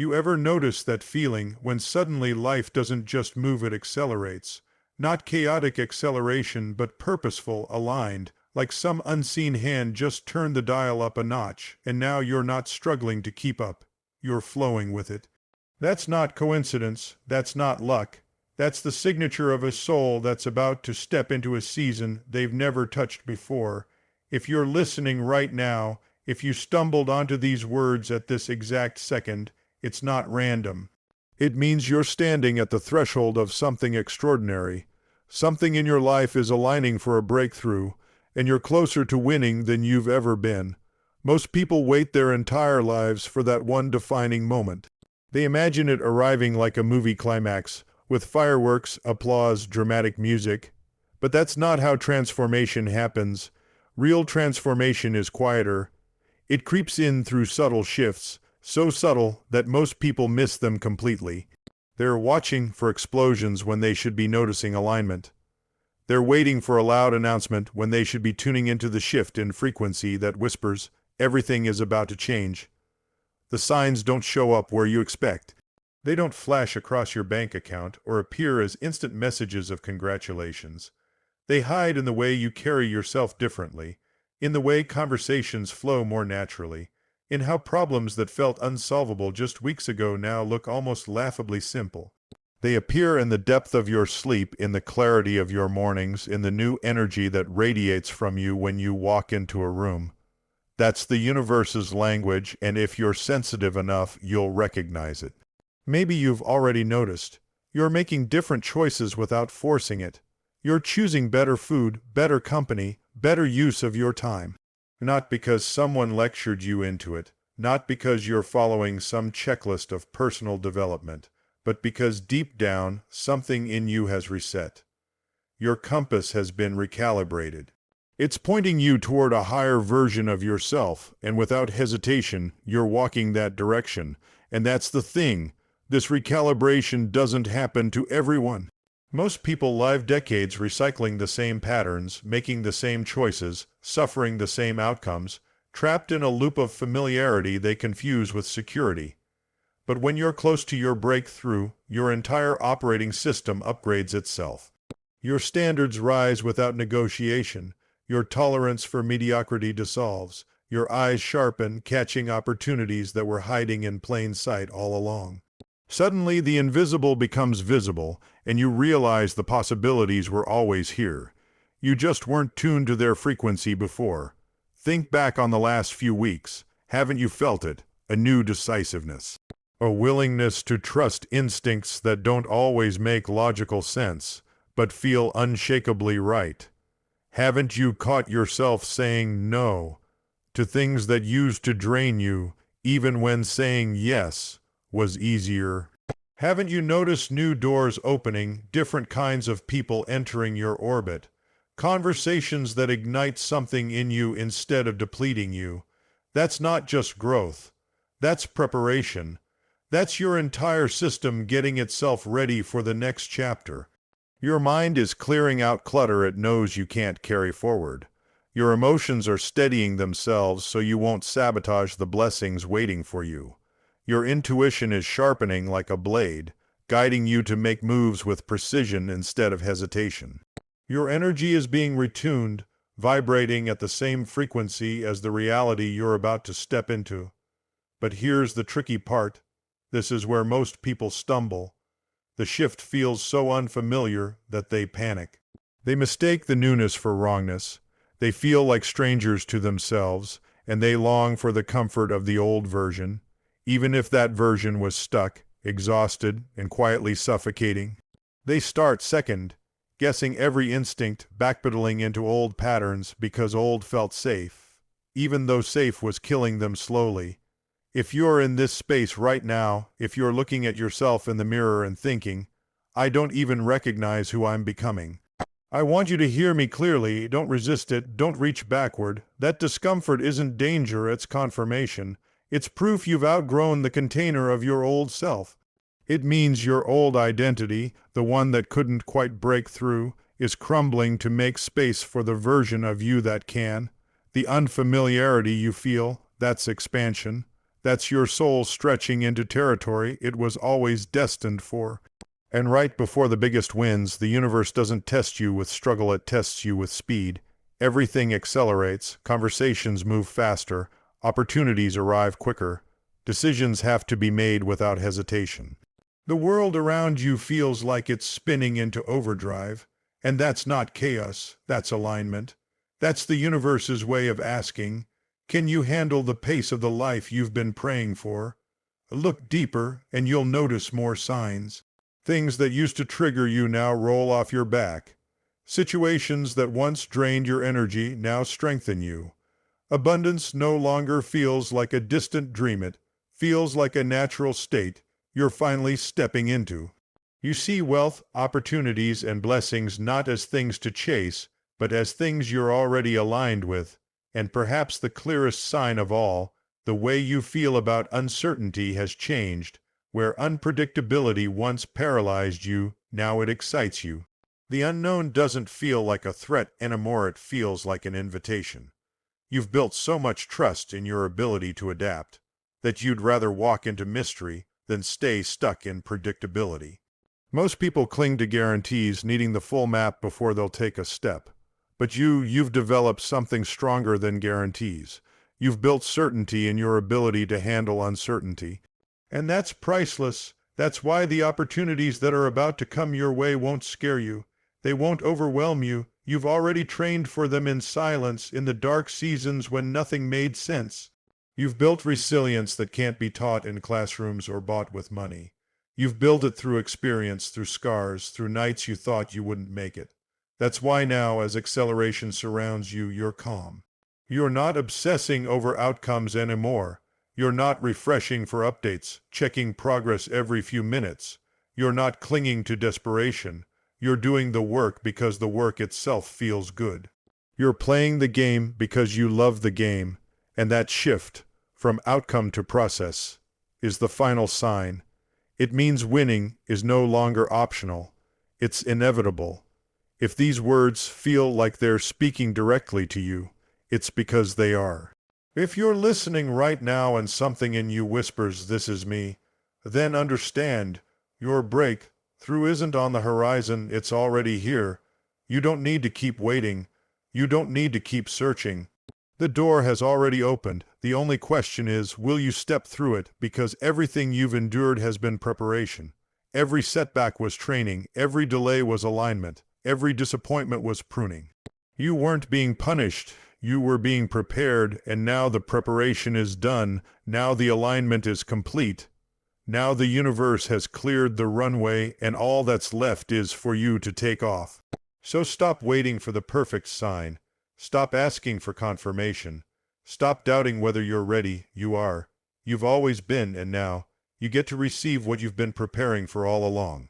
You ever notice that feeling when suddenly life doesn't just move, it accelerates? Not chaotic acceleration, but purposeful, aligned, like some unseen hand just turned the dial up a notch, and now you're not struggling to keep up. You're flowing with it. That's not coincidence, that's not luck. That's the signature of a soul that's about to step into a season they've never touched before. If you're listening right now, if you stumbled onto these words at this exact second, it's not random. It means you're standing at the threshold of something extraordinary. Something in your life is aligning for a breakthrough, and you're closer to winning than you've ever been. Most people wait their entire lives for that one defining moment. They imagine it arriving like a movie climax, with fireworks, applause, dramatic music. But that's not how transformation happens. Real transformation is quieter. It creeps in through subtle shifts, so subtle that most people miss them completely. They're watching for explosions when they should be noticing alignment. They're waiting for a loud announcement when they should be tuning into the shift in frequency that whispers, everything is about to change. The signs don't show up where you expect. They don't flash across your bank account or appear as instant messages of congratulations. They hide in the way you carry yourself differently, in the way conversations flow more naturally, in how problems that felt unsolvable just weeks ago now look almost laughably simple. They appear in the depth of your sleep, in the clarity of your mornings, in the new energy that radiates from you when you walk into a room. That's the universe's language, and if you're sensitive enough, you'll recognize it. Maybe you've already noticed. You're making different choices without forcing it. You're choosing better food, better company, better use of your time. Not because someone lectured you into it, not because you're following some checklist of personal development, but because deep down, something in you has reset. Your compass has been recalibrated. It's pointing you toward a higher version of yourself, and without hesitation, you're walking that direction. And that's the thing. This recalibration doesn't happen to everyone. Most people live decades recycling the same patterns, making the same choices, suffering the same outcomes, trapped in a loop of familiarity they confuse with security. But when you're close to your breakthrough, your entire operating system upgrades itself. Your standards rise without negotiation. Your tolerance for mediocrity dissolves. Your eyes sharpen, catching opportunities that were hiding in plain sight all along. Suddenly, the invisible becomes visible, and you realize the possibilities were always here. You just weren't tuned to their frequency before. Think back on the last few weeks. Haven't you felt it? A new decisiveness. A willingness to trust instincts that don't always make logical sense, but feel unshakably right. Haven't you caught yourself saying no to things that used to drain you, even when saying yes was easier? Haven't you noticed new doors opening, different kinds of people entering your orbit, conversations that ignite something in you instead of depleting you? That's not just growth. That's preparation. That's your entire system getting itself ready for the next chapter. Your mind is clearing out clutter it knows you can't carry forward. Your emotions are steadying themselves so you won't sabotage the blessings waiting for you. Your intuition is sharpening like a blade, guiding you to make moves with precision instead of hesitation. Your energy is being retuned, vibrating at the same frequency as the reality you're about to step into. But here's the tricky part. This is where most people stumble. The shift feels so unfamiliar that they panic. They mistake the newness for wrongness. They feel like strangers to themselves, and they long for the comfort of the old version, even if that version was stuck, exhausted, and quietly suffocating. They start second, guessing every instinct, backpedaling into old patterns because old felt safe, even though safe was killing them slowly. If you're in this space right now, if you're looking at yourself in the mirror and thinking, I don't even recognize who I'm becoming, I want you to hear me clearly. Don't resist it. Don't reach backward. That discomfort isn't danger, it's confirmation. It's proof you've outgrown the container of your old self. It means your old identity, the one that couldn't quite break through, is crumbling to make space for the version of you that can. The unfamiliarity you feel, that's expansion. That's your soul stretching into territory it was always destined for. And right before the biggest wins, the universe doesn't test you with struggle, it tests you with speed. Everything accelerates, conversations move faster, opportunities arrive quicker, decisions have to be made without hesitation. The world around you feels like it's spinning into overdrive, and that's not chaos, that's alignment. That's the universe's way of asking, can you handle the pace of the life you've been praying for? Look deeper, and you'll notice more signs. Things that used to trigger you now roll off your back. Situations that once drained your energy now strengthen you. Abundance no longer feels like a distant dream, it feels like a natural state you're finally stepping into. You see wealth, opportunities, and blessings not as things to chase, but as things you're already aligned with. And perhaps the clearest sign of all, the way you feel about uncertainty has changed. Where unpredictability once paralyzed you, now it excites you. The unknown doesn't feel like a threat anymore, it feels like an invitation. You've built so much trust in your ability to adapt that you'd rather walk into mystery than stay stuck in predictability. Most people cling to guarantees, needing the full map before they'll take a step. But you've developed something stronger than guarantees. You've built certainty in your ability to handle uncertainty. And that's priceless. That's why the opportunities that are about to come your way won't scare you. They won't overwhelm you. You've already trained for them in silence, in the dark seasons when nothing made sense. You've built resilience that can't be taught in classrooms or bought with money. You've built it through experience, through scars, through nights you thought you wouldn't make it. That's why now, as acceleration surrounds you, you're calm. You're not obsessing over outcomes anymore. You're not refreshing for updates, checking progress every few minutes. You're not clinging to desperation. You're doing the work because the work itself feels good. You're playing the game because you love the game, and that shift, from outcome to process, is the final sign. It means winning is no longer optional. It's inevitable. If these words feel like they're speaking directly to you, it's because they are. If you're listening right now and something in you whispers, "This is me," then understand, your breakthrough isn't on the horizon, it's already here. You don't need to keep waiting. You don't need to keep searching. The door has already opened. The only question is, will you step through it? Because everything you've endured has been preparation. Every setback was training. Every delay was alignment. Every disappointment was pruning. You weren't being punished. You were being prepared, and now the preparation is done. Now the alignment is complete. Now the universe has cleared the runway, and all that's left is for you to take off. So stop waiting for the perfect sign. Stop asking for confirmation. Stop doubting whether you're ready. You are. You've always been, and now you get to receive what you've been preparing for all along.